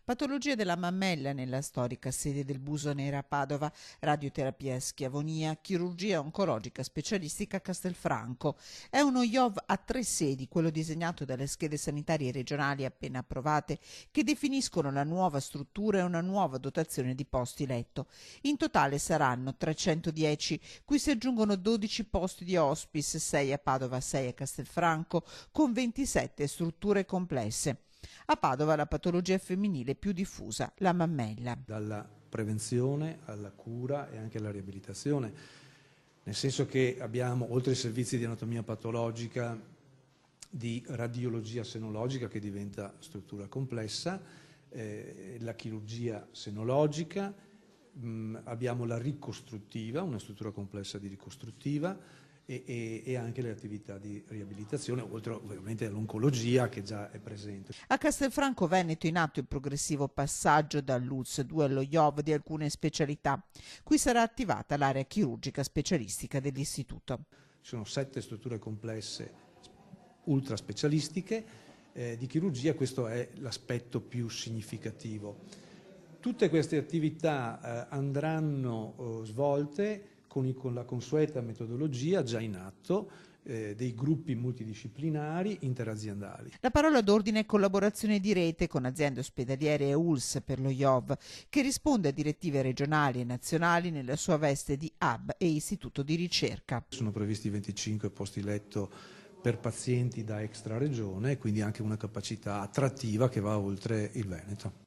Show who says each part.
Speaker 1: Patologia della mammella nella storica sede del Buso Nera a Padova, radioterapia a Schiavonia, chirurgia oncologica specialistica a Castelfranco. È uno IOV a 3 sedi, quello disegnato dalle schede sanitarie regionali appena approvate, che definiscono la nuova struttura e una nuova dotazione di posti letto. In totale saranno 310, cui si aggiungono 12 posti di hospice, 6 a Padova, 6 a Castelfranco, con 27 strutture complesse. A Padova la patologia femminile più diffusa, la mammella.
Speaker 2: Dalla prevenzione alla cura e anche alla riabilitazione, nel senso che abbiamo, oltre ai servizi di anatomia patologica, di radiologia senologica che diventa struttura complessa, la chirurgia senologica, abbiamo la ricostruttiva, una struttura complessa di ricostruttiva, e anche le attività di riabilitazione, oltre ovviamente all'oncologia che già è presente.
Speaker 1: A Castelfranco Veneto è in atto il progressivo passaggio dall'ULSS 2 allo IOV di alcune specialità. Qui sarà attivata l'area chirurgica specialistica dell'istituto.
Speaker 2: Ci sono 7 strutture complesse ultra specialistiche di chirurgia, questo è l'aspetto più significativo. Tutte queste attività andranno svolte con la consueta metodologia già in atto dei gruppi multidisciplinari interaziendali.
Speaker 1: La parola d'ordine è collaborazione di rete con aziende ospedaliere e ULSS per lo IOV, che risponde a direttive regionali e nazionali nella sua veste di hub e istituto di ricerca.
Speaker 2: Sono previsti 25 posti letto per pazienti da extraregione, quindi anche una capacità attrattiva che va oltre il Veneto.